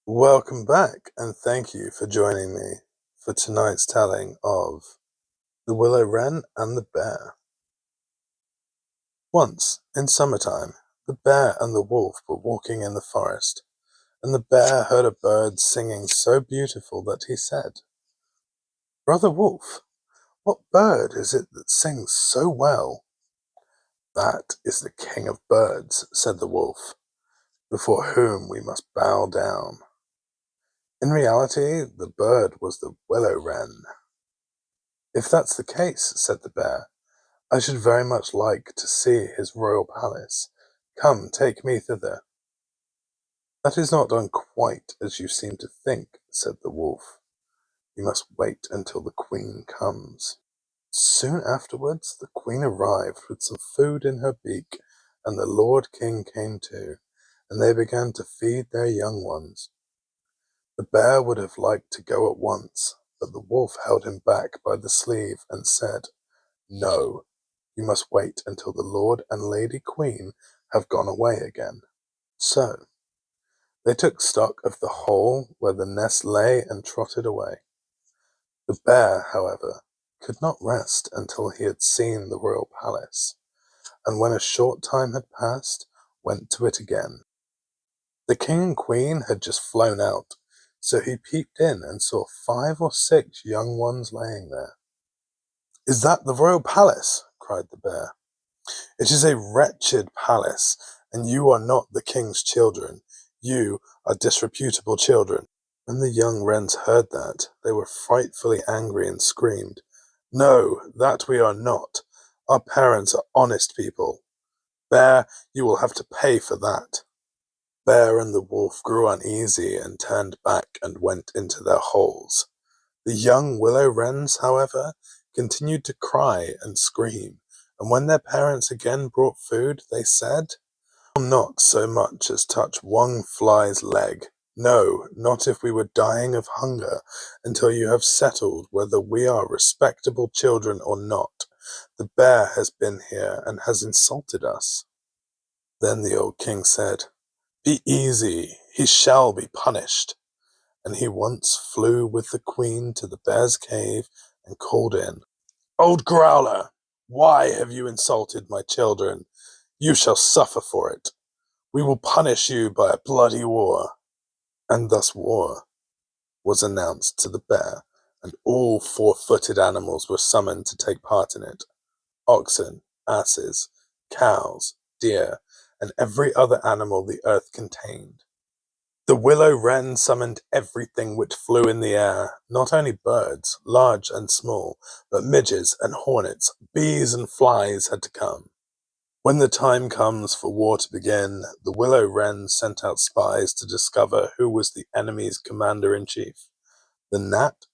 Welcome back, and thank you for joining me for tonight's telling of The Willow-Wren and the Bear. Once, in summertime, the bear and the wolf were walking in the forest, and the bear heard a bird singing so beautiful that he said, "Brother Wolf, what bird is it that sings so well?" "That is the king of birds," said the wolf, "before whom we must bow down." In reality, the bird was the willow-wren. "If that's the case," said the bear, "I should very much like to see his royal palace. Come, take me thither." "That is not done quite as you seem to think," said the wolf. "You must wait until the queen comes." Soon afterwards the queen arrived with some food in her beak, and the lord king came too, and they began to feed their young ones. The bear would have liked to go at once, but the wolf held him back by the sleeve and said, "No, you must wait until the Lord and Lady Queen have gone away again." So they took stock of the hole where the nest lay and trotted away. The bear, however, could not rest until he had seen the royal palace, and when a short time had passed, went to it again. The king and queen had just flown out, so he peeped in and saw 5 or 6 young ones laying there. "Is that the royal palace?" cried the bear. "It is a wretched palace, and you are not the king's children. You are disreputable children." When the young wrens heard that, they were frightfully angry and screamed, "No, that we are not. Our parents are honest people. Bear, you will have to pay for that." Bear and the wolf grew uneasy and turned back and went into their holes. The young willow wrens, however, continued to cry and scream, and when their parents again brought food, they said, "I'll not so much as touch one fly's leg. No, not if we were dying of hunger, until you have settled whether we are respectable children or not. The bear has been here and has insulted us." Then the old king said, "Be easy, he shall be punished." And he once flew with the queen to the bear's cave and called in, "Old growler, why have you insulted my children? You shall suffer for it. We will punish you by a bloody war." And thus war was announced to the bear, and all 4-footed animals were summoned to take part in it: oxen, asses, cows, deer, and every other animal the earth contained. The willow-wren summoned everything which flew in the air, not only birds, large and small, but midges and hornets, bees and flies had to come. When the time comes for war to begin, the willow-wren sent out spies to discover who was the enemy's commander-in-chief. The gnat,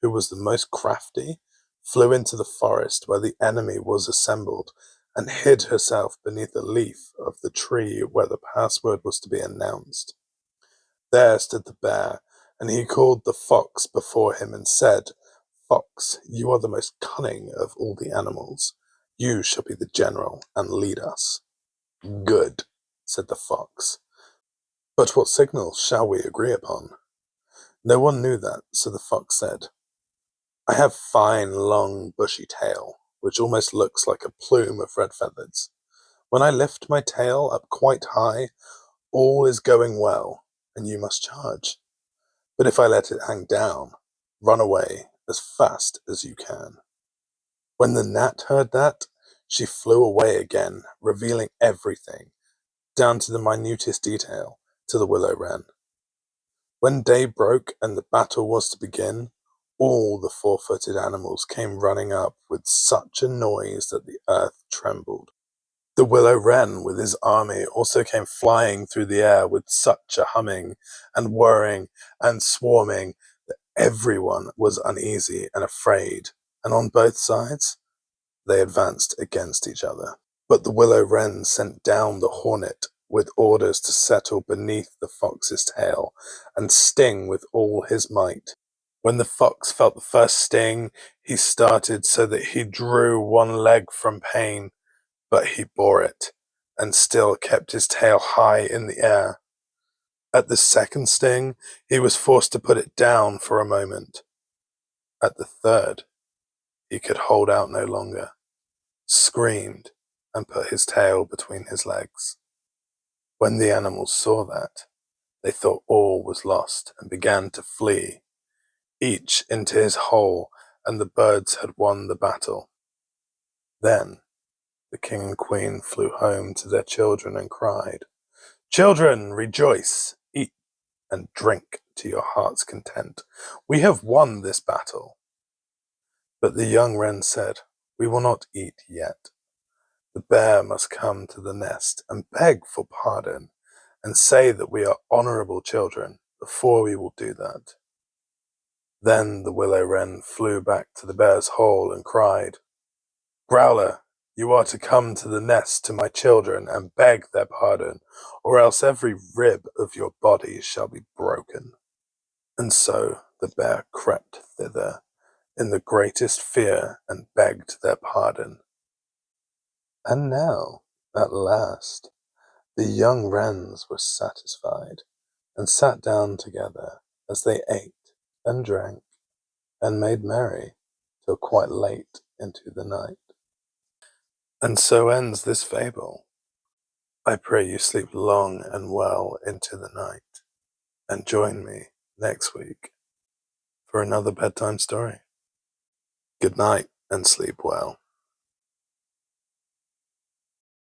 who was the most crafty, flew into the forest where the enemy was assembled, and hid herself beneath a leaf of the tree where the password was to be announced. There stood the bear, and he called the fox before him and said, "Fox, you are the most cunning of all the animals. You shall be the general and lead us." "Good," said the fox. "But what signal shall we agree upon?" No one knew that, so the fox said, "I have fine, long, bushy tail, which almost looks like a plume of red feathers. When I lift my tail up quite high, all is going well, and you must charge. But if I let it hang down, run away as fast as you can." When the gnat heard that, she flew away again, revealing everything, down to the minutest detail, to the willow-wren. When day broke and the battle was to begin, all the 4-footed animals came running up with such a noise that the earth trembled. The willow-wren with his army also came flying through the air with such a humming and whirring and swarming that everyone was uneasy and afraid, and on both sides they advanced against each other. But the willow-wren sent down the hornet with orders to settle beneath the fox's tail and sting with all his might. When the fox felt the first sting, he started so that he drew one leg from pain, but he bore it, and still kept his tail high in the air. At the second sting, he was forced to put it down for a moment. At the third, he could hold out no longer, screamed, and put his tail between his legs. When the animals saw that, they thought all was lost and began to flee, each into his hole, and the birds had won the battle. Then the king and queen flew home to their children and cried, "Children, rejoice, eat and drink to your heart's content. We have won this battle." But the young wren said, "We will not eat yet. The bear must come to the nest and beg for pardon and say that we are honorable children before we will do that." Then the willow-wren flew back to the bear's hole and cried, "Growler, you are to come to the nest to my children and beg their pardon, or else every rib of your body shall be broken." And so the bear crept thither in the greatest fear and begged their pardon. And now, at last, the young wrens were satisfied and sat down together as they ate and drank and made merry till quite late into the night. And so ends this fable. I pray you sleep long and well into the night, and join me next week for another bedtime story. Good night and sleep well.